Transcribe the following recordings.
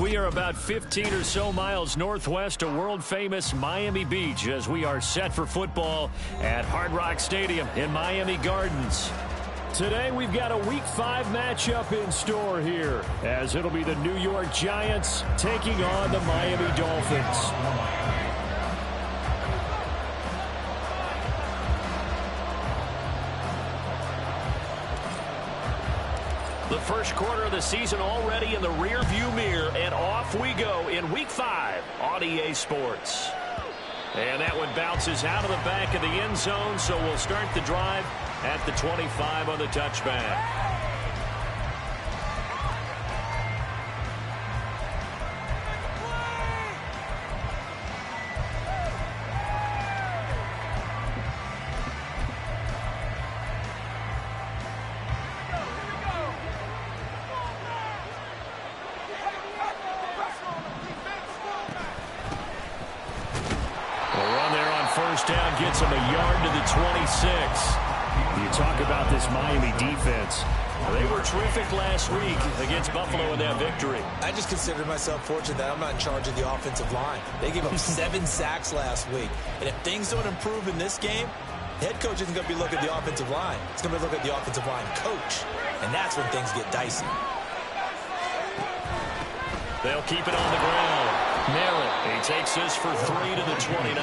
We are about 15 or so miles northwest of world-famous Miami Beach as we are set for football at Hard Rock Stadium in Miami Gardens. Today we've got a Week 5 matchup in store here as it'll be the New York Giants taking on the Miami Dolphins. The first quarter of the season already in the rear-view mirror, and off we go in Week 5 on EA Sports. And that one bounces out of the back of the end zone, so we'll start the drive at the 25 on the touchback. Gets him a yard to the 26. You talk about this Miami defense. They were terrific last week against Buffalo in that victory. I just consider myself fortunate that I'm not in charge of the offensive line. They gave up 7 sacks last week. And if things don't improve in this game, the head coach isn't going to be looking at the offensive line. He's going to be looking at the offensive line coach. And that's when things get dicey. They'll keep it on the ground. Merritt, he takes this for 3 to the 29.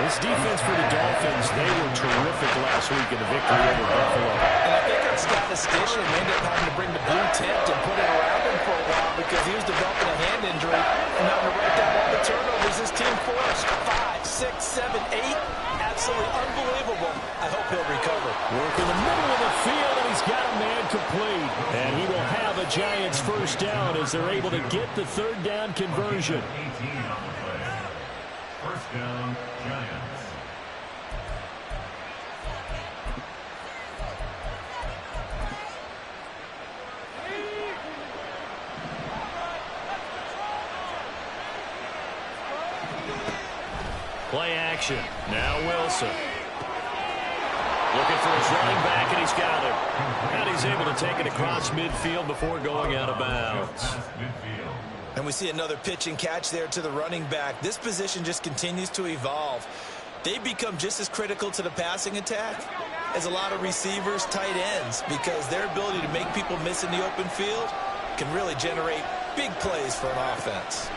This defense for the Dolphins, they were terrific last week in the victory over Buffalo. And I think it's statistician ended up having to bring the blue tent and put it around him for a while because he was developing a hand injury and having to write down all the turnovers his team forced. 5, 6, 7, 8. Absolutely unbelievable. I hope he'll recover. Work in the middle of the field, and he's got a man complete. And he will have a Giants first down as they're able to get the third down conversion. First down, Giants. Play action. Now Wilson. Looking for his running back, and he's got him. And he's able to take it across midfield before going out of bounds. And we see another pitch and catch there to the running back. This position just continues to evolve. They become just as critical to the passing attack as a lot of receivers, tight ends, because their ability to make people miss in the open field can really generate big plays for an offense.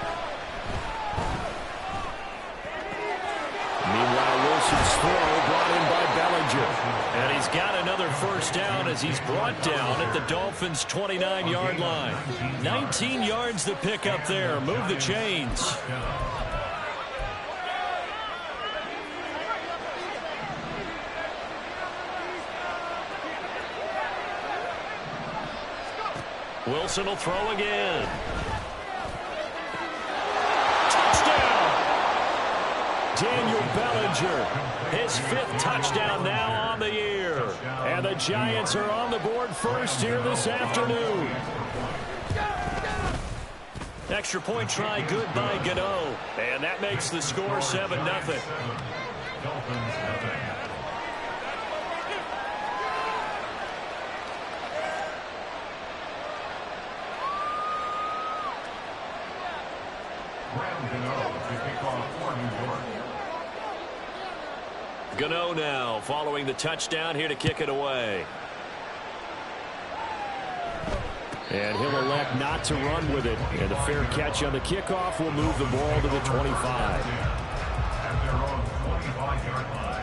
Meanwhile, Wilson's throw brought in by Bellinger. And he's got another first down as he's brought down at the Dolphins' 29-yard line. 19 yards to pick up there. Move the chains. Wilson will throw again. Daniel Bellinger, his 5th touchdown now on the year. And the Giants are on the board first here this afternoon. Extra point try good by Gano. And that makes the score 7-0. Gano now following the touchdown here to kick it away. And he'll elect not to run with it. And a fair catch on the kickoff will move the ball to the 25. At their own 25-yard line.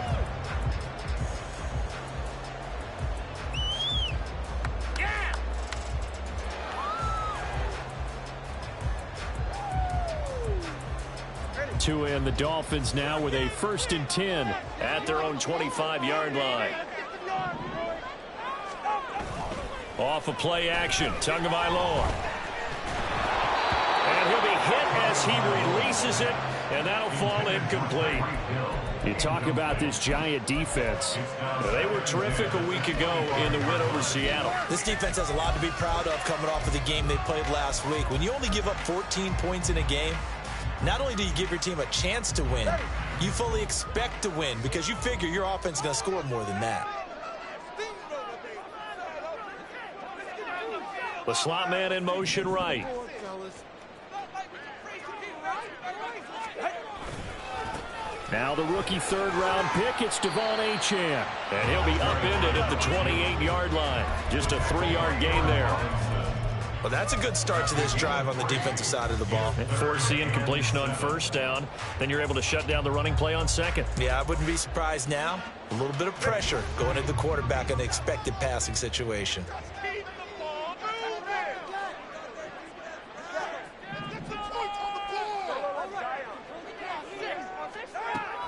And the Dolphins now with a 1st and 10 at their own 25-yard line. Off of play action, Tagovailoa. And he'll be hit as he releases it, and that'll fall incomplete. You talk about this Giant defense. They were terrific a week ago in the win over Seattle. This defense has a lot to be proud of coming off of the game they played last week. When you only give up 14 points in a game, not only do you give your team a chance to win, you fully expect to win because you figure your offense is going to score more than that. The slot man in motion right. Now the rookie third-round pick, it's Devon Achane. And he'll be upended at the 28-yard line. Just a 3-yard gain there. Well, that's a good start to this drive on the defensive side of the ball. Force the incompletion on first down. Then you're able to shut down the running play on second. Yeah, I wouldn't be surprised now. A little bit of pressure going at the quarterback in an expected passing situation.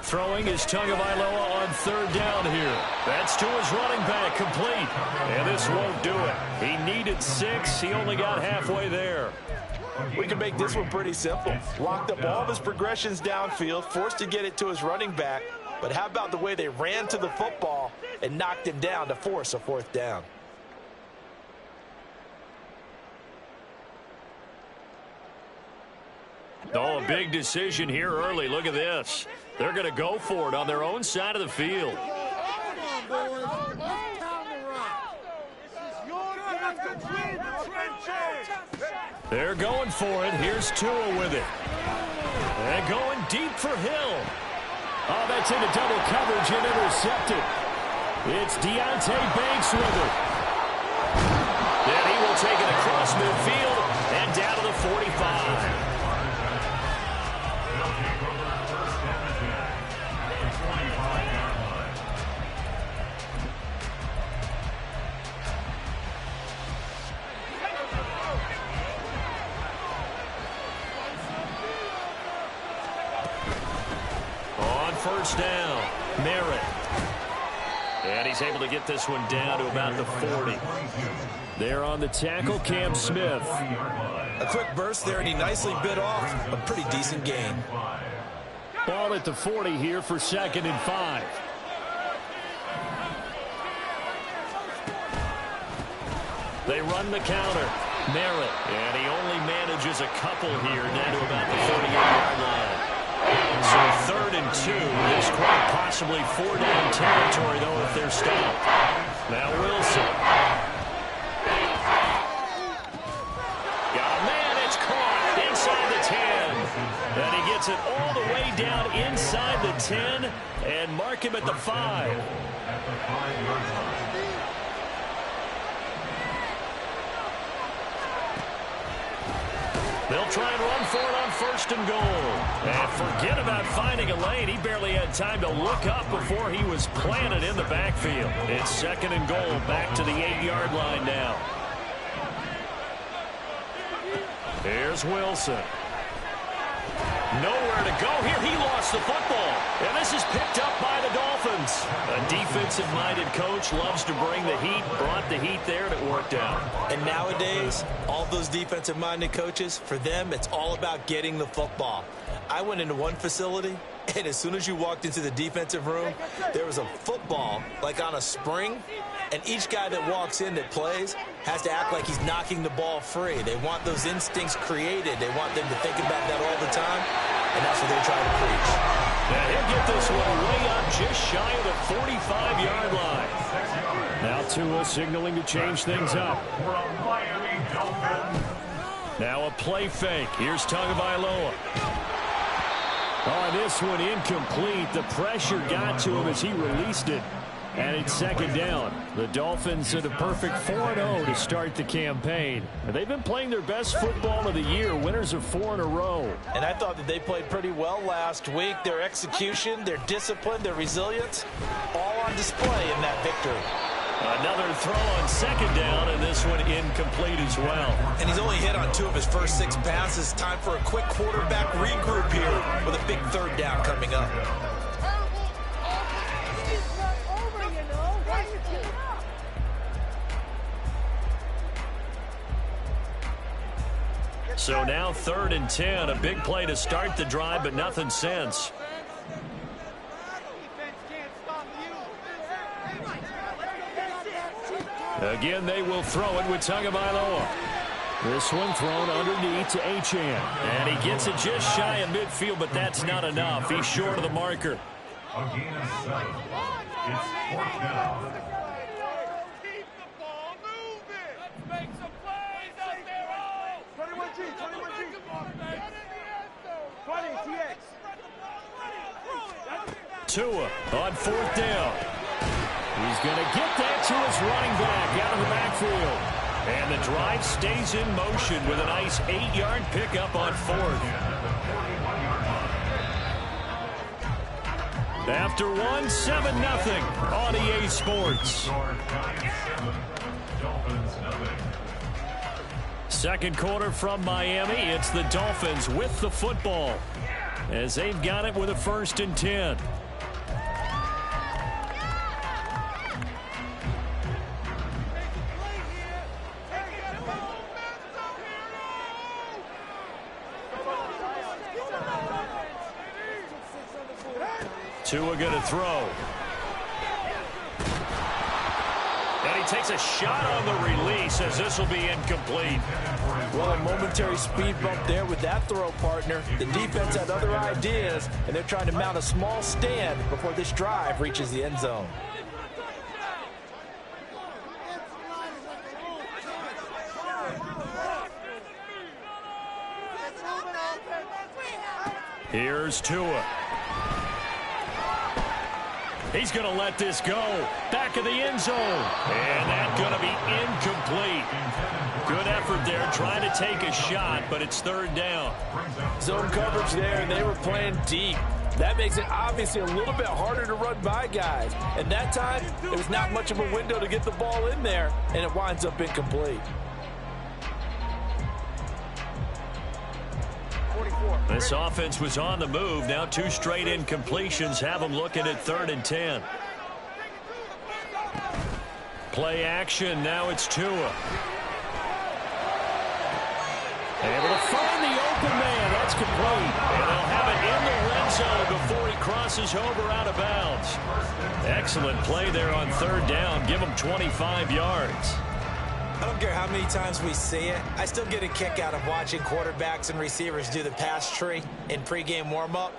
Throwing is Tagovailoa on third down here. That's to his running back, complete. And this won't do it. He needed 6. He only got halfway there. We can make this one pretty simple. Locked up all of his progressions downfield, forced to get it to his running back. But how about the way they ran to the football and knocked him down to force a 4th down? Oh, a big decision here early. Look at this. They're going to go for it on their own side of the field. They're going for it. Here's Tua with it. And going deep for Hill. Oh, that's into double coverage and intercepted. It's Deontay Banks with it. And he will take it across midfield and down to the 45. First down, Merritt. And he's able to get this one down to about the 40. There on the tackle, Cam Smith. A quick burst there, and he nicely bit off a pretty decent gain. Ball at the 40 here for 2nd and 5. They run the counter. Merritt. And he only manages a couple here down to about the 48-yard line. So 3rd and 2. This quite possibly 4-down territory, though, if they're stopped. Now Wilson. Got a man. It's caught inside the 10. And he gets it all the way down inside the 10 and mark him at the 5. At the 5-yard line. They'll try and run for it on 1st and goal. And forget about finding a lane. He barely had time to look up before he was planted in the backfield. It's 2nd and goal, back to the 8-yard line now. Here's Wilson. Nowhere to go here. He lost the football. And this is picked up by the Dolphins. A defensive-minded coach loves to bring the heat, brought the heat there, and it worked out. And nowadays, all those defensive-minded coaches, for them, it's all about getting the football. I went into one facility, and as soon as you walked into the defensive room, there was a football, like on a spring, and each guy that walks in that plays has to act like he's knocking the ball free. They want those instincts created. They want them to think about that all the time, and that's what they're trying to preach. And he'll get this one way up just shy of the 45-yard line. Now Tua signaling to change things up. Now a play fake. Here's Tagovailoa. Oh, this one incomplete. The pressure got to him as he released it. And it's 2nd down. The Dolphins at a perfect 4-0 to start the campaign. And they've been playing their best football of the year, winners of 4 in a row. And I thought that they played pretty well last week. Their execution, their discipline, their resilience, all on display in that victory. Another throw on 2nd down, and this one incomplete as well. And he's only hit on 2 of his first 6 passes. Time for a quick quarterback regroup here with a big 3rd down coming up. So now 3rd and 10, a big play to start the drive, but nothing since. Again, they will throw it with Tagovailoa. This one thrown underneath to Achane. And he gets it just shy of midfield, but that's not enough. He's short of the marker. Again, 7. It's 4th down. Tua on 4th down. He's going to get that to his running back out of the backfield. And the drive stays in motion with a nice 8-yard pickup on 4th. After 1, 7-0 on EA Sports. Second quarter from Miami. It's the Dolphins with the football as they've got it with a 1st and 10. Tua going to throw. And he takes a shot on the release as this will be incomplete. Well, a momentary speed bump there with that throw, partner. The defense had other ideas, and they're trying to mount a small stand before this drive reaches the end zone. Here's Tua. He's going to let this go. Back of the end zone. And that's going to be incomplete. Good effort there trying to take a shot, but it's 3rd down. Zone coverage there, and they were playing deep. That makes it obviously a little bit harder to run by guys. And that time, there was not much of a window to get the ball in there, and it winds up incomplete. This offense was on the move. Now 2 straight incompletions have them looking at 3rd and 10. Play action. Now it's Tua. Able to find the open man. That's complete. And they'll have it in the red zone before he crosses over out of bounds. Excellent play there on 3rd down. Give him 25 yards. I don't care how many times we see it. I still get a kick out of watching quarterbacks and receivers do the pass tree in pregame warm-up.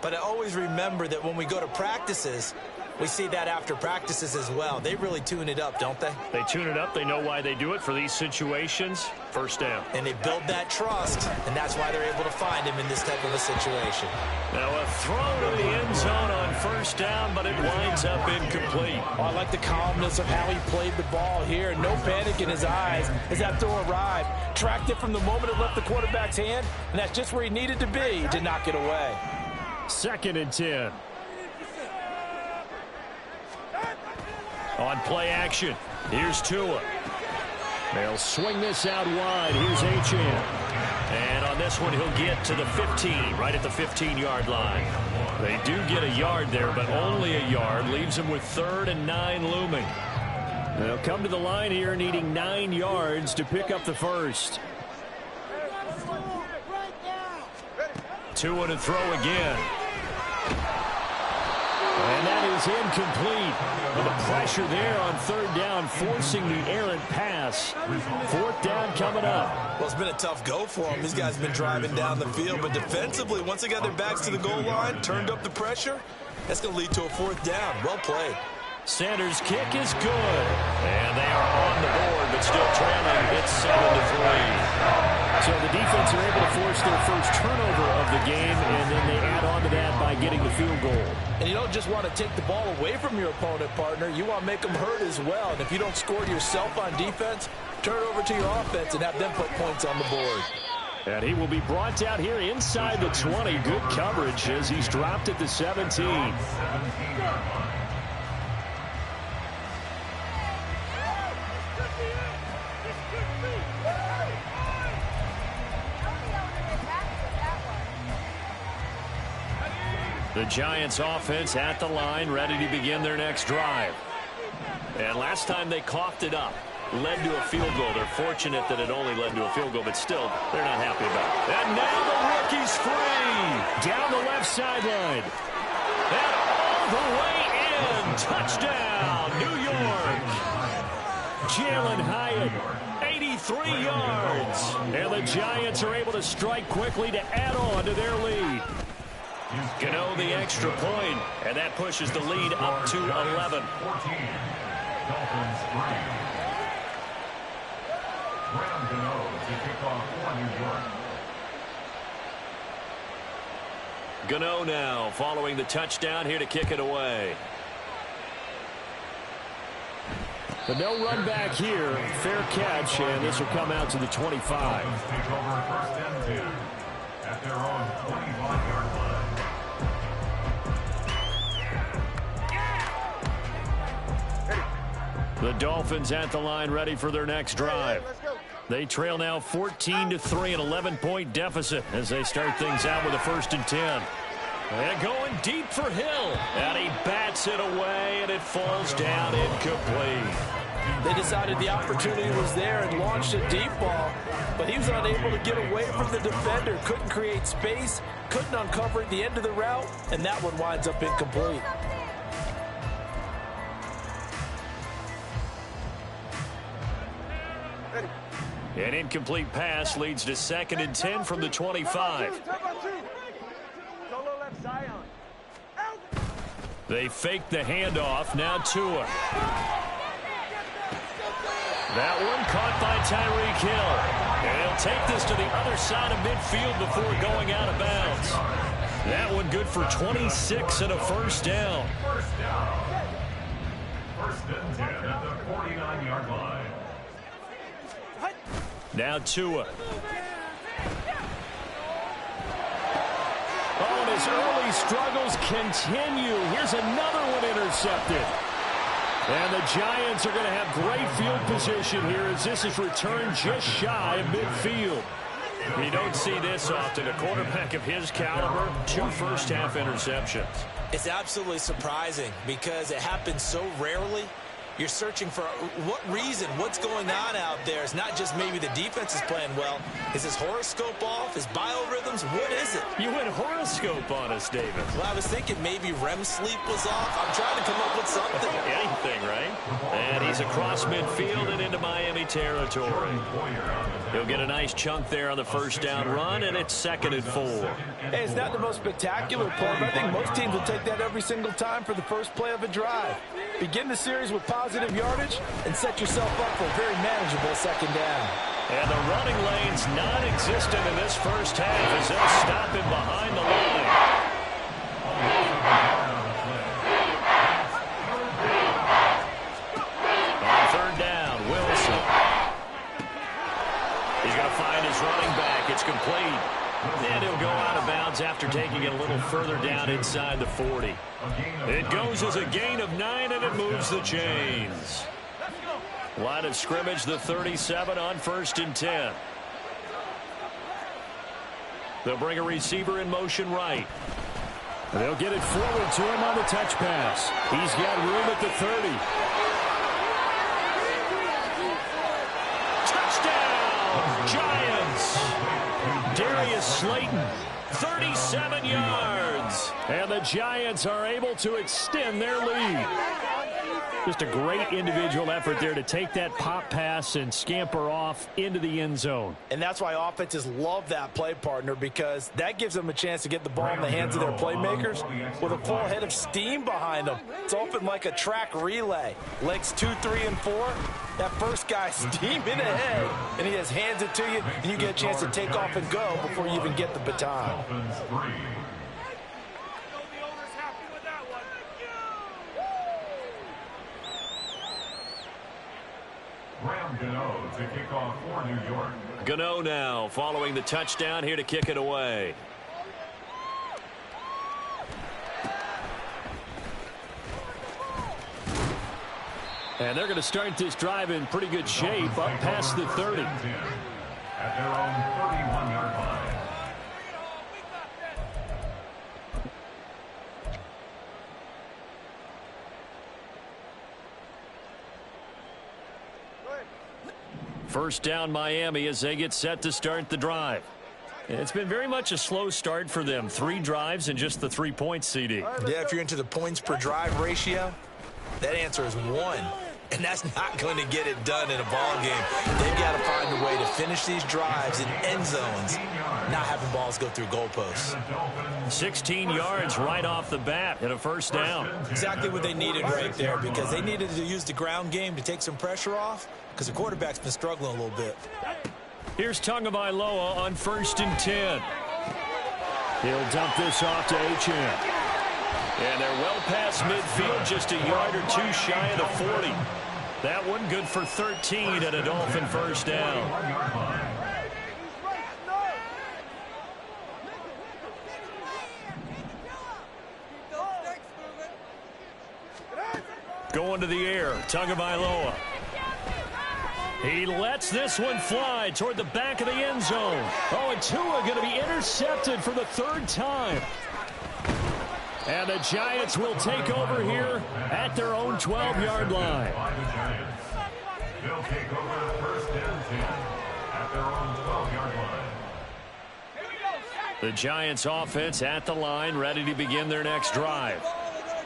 But I always remember that when we go to practices, we see that after practices as well. They really tune it up, don't they? They tune it up. They know why they do it for these situations. 1st down. And they build that trust, and that's why they're able to find him in this type of a situation. Now a throw to the end zone on 1st down, but it winds up incomplete. Oh, I like the calmness of how he played the ball here. No panic in his eyes as that throw arrived. Tracked it from the moment it left the quarterback's hand, and that's just where he needed to be to knock it away. 2nd and 10. On play action, here's Tua. They'll swing this out wide. Here's H.M. And on this one, he'll get to the 15, right at the 15-yard line. They do get a yard there, but only a yard. Leaves them with 3rd and 9 looming. They'll come to the line here needing 9 yards to pick up the 1st. Tua to throw again. And that is incomplete. With the pressure there on 3rd down, forcing the errant pass. 4th down coming up. Well, it's been a tough go for them. These guys have been driving down the field, but defensively, once they got their backs to the goal line, turned up the pressure, that's going to lead to a 4th down. Well played. Sanders' kick is good. And they are on the board, but still trailing. It's 7-3. So the defense are able to force their first turnover of the game, and then they add on to that by getting the field goal. And you don't just want to take the ball away from your opponent, partner. You want to make them hurt as well. And if you don't score yourself on defense, turn it over to your offense and have them put points on the board. And he will be brought down here inside the 20. Good coverage as he's dropped at the 17. The Giants offense at the line, ready to begin their next drive. And last time they coughed it up, led to a field goal. They're fortunate that it only led to a field goal, but still, they're not happy about it. And now the rookie's free. Down the left sideline. And all the way in. Touchdown, New York. Jalen Hyatt, 83 yards. And the Giants are able to strike quickly to add on to their lead. Gano the extra point, and that pushes the lead up to 11. Dolphins 3. Graham Gano to kick off for New York. Gano now following the touchdown here to kick it away. But no run back here. Fair catch, and this will come out to the 25. Take over first and 10 at their own 25-yard line. The Dolphins at the line ready for their next drive. They trail now 14-3, an 11-point deficit as they start things out with a 1st and 10. And going deep for Hill. And he bats it away, and it falls down incomplete. They decided the opportunity was there and launched a deep ball, but he was unable to get away from the defender. Couldn't create space, couldn't uncover at the end of the route, and that one winds up incomplete. An incomplete pass leads to 2nd and 10 from the 25. They fake the handoff. Now Tua. That one caught by Tyreek Hill. And he'll take this to the other side of midfield before going out of bounds. That one good for 26 and a 1st down. First and 10 at the 49-yard line. Now Tua. Oh, and his early struggles continue. Here's another one intercepted. And the Giants are going to have great field position here as this is returned just shy of midfield. You don't see this often. A quarterback of his caliber, 2 first-half interceptions. It's absolutely surprising because it happens so rarely. You're searching for what reason, what's going on out there. It's not just maybe the defense is playing well. Is his horoscope off? His biorhythms? What is it? You went horoscope on us, David. Well, I was thinking maybe REM sleep was off. I'm trying to come up with something. Anything, right? And he's across midfield and into Miami territory. He'll get a nice chunk there on the 1st down run, and it's 2nd and 4. Hey, it's not the most spectacular play, but I think most teams will take that every single time for the first play of a drive. Begin the series with positive yardage and set yourself up for a very manageable 2nd down. And the running lane's non-existent in this first half as they'll stop him behind the line. On 3rd down, Wilson. He's going to find his running back. It's complete. And he'll go out of bounds after taking it a little further down inside the 40. It goes as a gain of 9, and it moves the chains. Line of scrimmage, the 37 on 1st and 10. They'll bring a receiver in motion right. They'll get it forward to him on the touch pass. He's got room at the 30. Touchdown, Giants! Darius Slayton, 37 yards. And the Giants are able to extend their lead. Just a great individual effort there to take that pop pass and scamper off into the end zone. And that's why offenses love that play, partner, because that gives them a chance to get the ball in the hands of their playmakers with a full head of steam behind them. It's often like a track relay. Legs 2, 3, and 4. That first guy steaming ahead, and he just hands it to you, and you get a chance to take off and go before you even get the baton. Gano to kick off for New York. Gano now following the touchdown here to kick it away. And they're going to start this drive in pretty good shape up past the 30. At their own 31-yard line. First down Miami as they get set to start the drive. And it's been very much a slow start for them. 3 drives and just the 3 points, CD. Yeah, if you're into the points per drive ratio, that answer is 1. And that's not going to get it done in a ball game. They've got to find a way to finish these drives in end zones, not having balls go through goalposts. 16 yards right off the bat and a first down. Exactly what they needed right there, because they needed to use the ground game to take some pressure off, because the quarterback's been struggling a little bit. Here's Tagovailoa on 1st and 10. He'll dump this off to H.M. And they're well past midfield, just a yard or two shy of the 40. That one good for 13 and a Dolphin first down. Going to the air, Tagovailoa. He lets this one fly toward the back of the end zone. Oh, and Tua going to be intercepted for the third time. And the Giants will take over here at their own 12-yard line. They'll take over first and 10 at their own 12-yard line. The Giants offense at the line, ready to begin their next drive.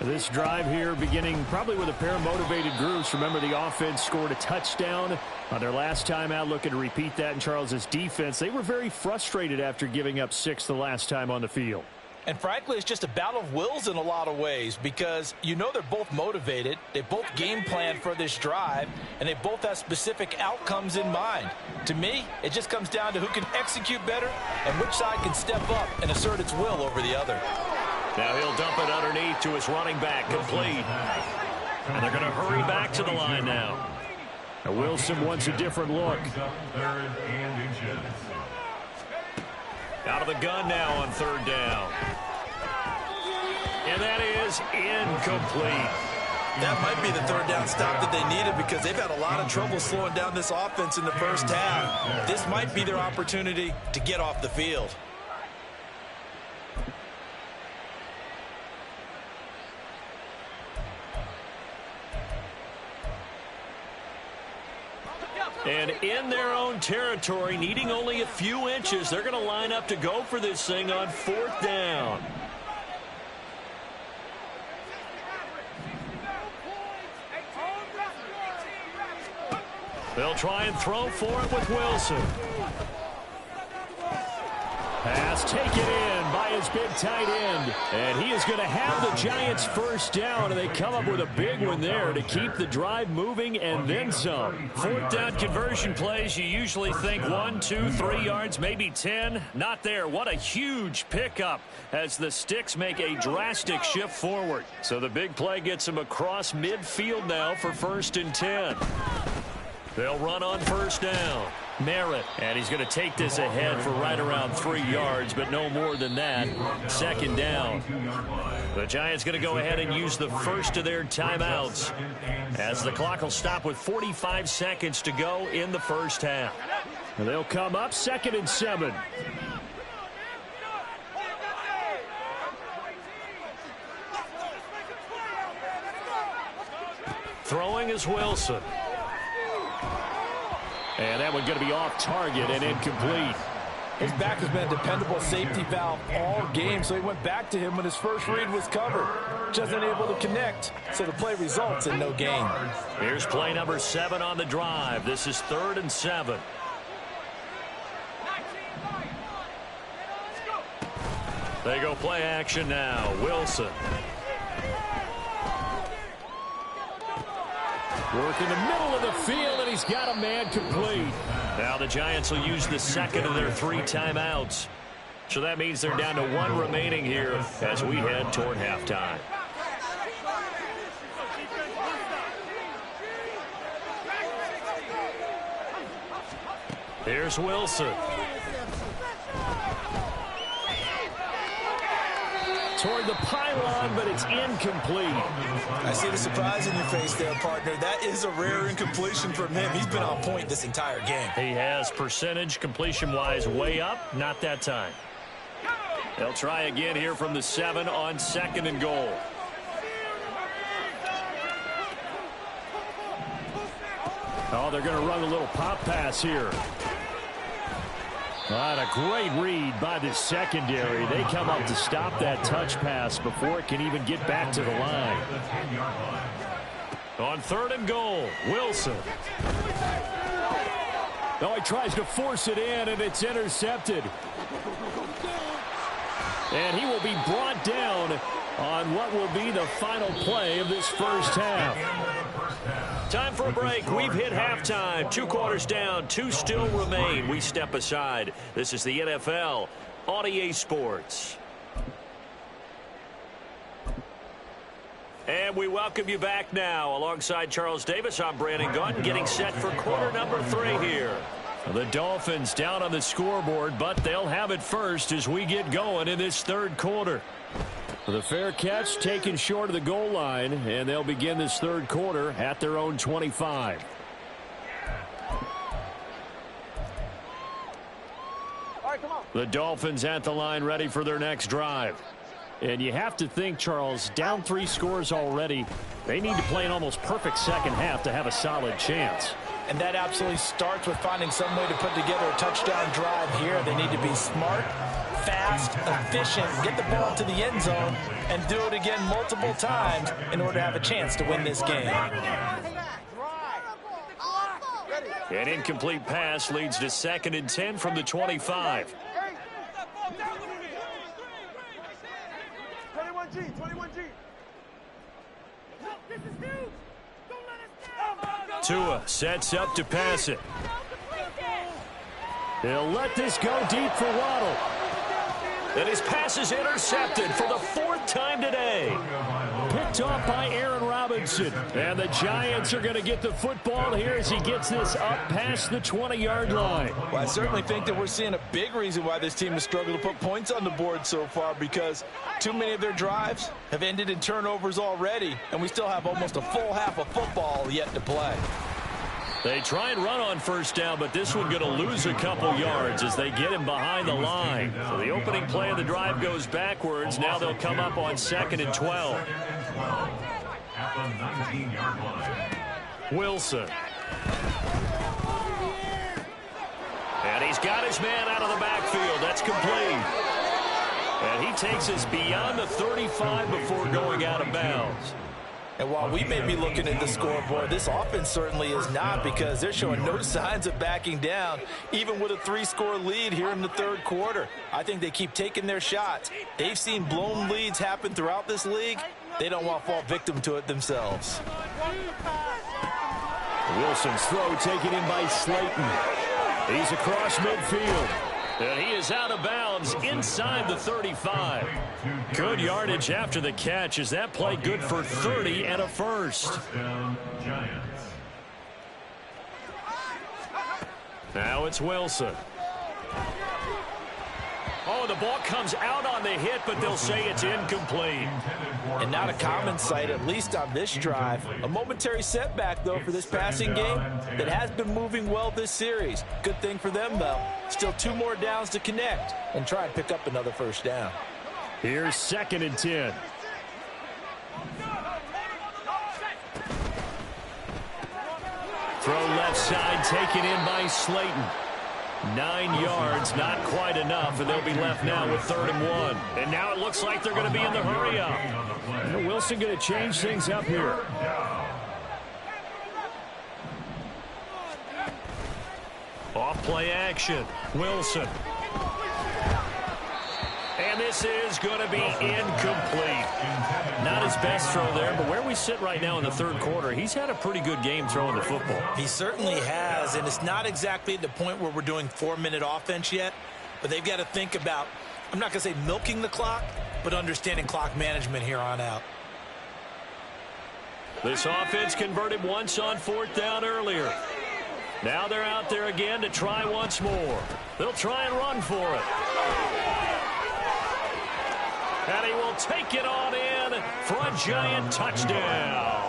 This drive here beginning probably with a pair of motivated groups. Remember, the offense scored a touchdown on their last time out, looking to repeat that in Charles's defense. They were very frustrated after giving up 6 the last time on the field. And frankly, it's just a battle of wills in a lot of ways because you know they're both motivated. They both game plan for this drive, and they both have specific outcomes in mind. To me, it just comes down to who can execute better and which side can step up and assert its will over the other. Now he'll dump it underneath to his running back, complete. And they're going to hurry back to the line now. Now Wilson wants a different look. Third and inches. Out of the gun now on third down. And that is incomplete. That might be the third down stop that they needed because they've had a lot of trouble slowing down this offense in the first half. This might be their opportunity to get off the field. And in their own territory, needing only a few inches, they're going to line up to go for this thing on fourth down. They'll try and throw for it with Wilson. Pass taken in by his big tight end. And he is going to have the Giants first down, and they come up with a big one there to keep the drive moving and then some. Fourth down conversion plays, you usually think 1, 2, 3 yards, maybe 10. Not there. What a huge pickup as the sticks make a drastic shift forward. So the big play gets him across midfield now for first and 10. They'll run on first down. Merritt, and he's going to take this ahead for right around 3 yards, but no more than that. Second down. The Giants going to go ahead and use the first of their timeouts as the clock will stop with 45 seconds to go in the first half. And they'll come up 2nd and 7. Throwing is Wilson. And that one going to be off target and incomplete. His back has been a dependable safety valve all game, so he went back to him when his first read was covered. Just unable to connect, so the play results in no gain. Here's play number 7 on the drive. This is 3rd and 7. They go play action now. Wilson. Work in the middle of the field, and he's got a man complete. Now the Giants will use the second of their 3 timeouts. So that means they're down to 1 remaining here as we head toward halftime. Here's Wilson. Toward the pylon, but it's incomplete. I see the surprise in your face there, partner. That is a rare incompletion from him. He's been on point this entire game. He has percentage completion-wise way up. Not that time. They'll try again here from the 7 on 2nd and goal. Oh, they're going to run a little pop pass here. What a great read by the secondary. They come up to stop that touch pass before it can even get back to the line. On 3rd and goal, Wilson. Oh, he tries to force it in, and it's intercepted. And he will be brought down on what will be the final play of this first half. Time for a break. We've hit halftime. 2 quarters down. 2 still remain. We step aside. This is the NFL on EA Sports. And we welcome you back now. Alongside Charles Davis, I'm Brandon Gaudin, getting set for quarter number 3 here. The Dolphins down on the scoreboard, but they'll have it first as we get going in this third quarter. The fair catch taken short of the goal line, and they'll begin this third quarter at their own 25. The Dolphins at the line ready for their next drive. And you have to think, Charles, down 3 scores already. They need to play an almost perfect second half to have a solid chance. And that absolutely starts with finding some way to put together a touchdown drive here. They need to be smart, fast, efficient, get the ball to the end zone, and do it again multiple times in order to have a chance to win this game. An incomplete pass leads to 2nd and 10 from the 25. 21G. Tua sets up to pass it. They'll let this go deep for Waddle. And his pass is intercepted for the 4th time today. Picked off by Aaron Robinson. And the Giants are going to get the football here as he gets this up past the 20-yard line. Well, I certainly think that we're seeing a big reason why this team has struggled to put points on the board so far, because too many of their drives have ended in turnovers already, and we still have almost a full half of football yet to play. They try and run on first down, but this one going to lose a couple yards as they get him behind the line. So the opening play of the drive goes backwards. Now they'll come up on 2nd and 12. At the 19-yard line. Wilson. And he's got his man out of the backfield. That's complete. And he takes us beyond the 35 before going out of bounds. And while we may be looking at the scoreboard, this offense certainly is not, because they're showing no signs of backing down, even with a 3-score lead here in the third quarter. I think they keep taking their shots. They've seen blown leads happen throughout this league. They don't want to fall victim to it themselves. Wilson's throw taken in by Slayton. He's across midfield. And he is out of bounds inside the 35. Good yardage after the catch as that play good for 30 and a first. First down, Giants. Now it's Wilson. Oh, the ball comes out on the hit, but they'll say it's incomplete. And not a common sight, at least on this drive. A momentary setback, though, for this passing game that has been moving well this series. Good thing for them, though. Still 2 more downs to connect and try and pick up another first down. Here's 2nd and 10. Throw left side taken in by Slayton. 9 yards, not quite enough, and they'll be left now with 3rd and 1. And now it looks like they're going to be in the hurry up. And Wilson going to change things up here. Off play action. Wilson. And this is going to be incomplete. Not his best throw there, but where we sit right now in the third quarter, he's had a pretty good game throwing the football. He certainly has, and it's not exactly at the point where we're doing 4-minute offense yet, but they've got to think about, I'm not going to say milking the clock, but understanding clock management here on out. This offense converted once on 4th down earlier. Now they're out there again to try once more. They'll try and run for it. And he will take it on in for a Giant touchdown.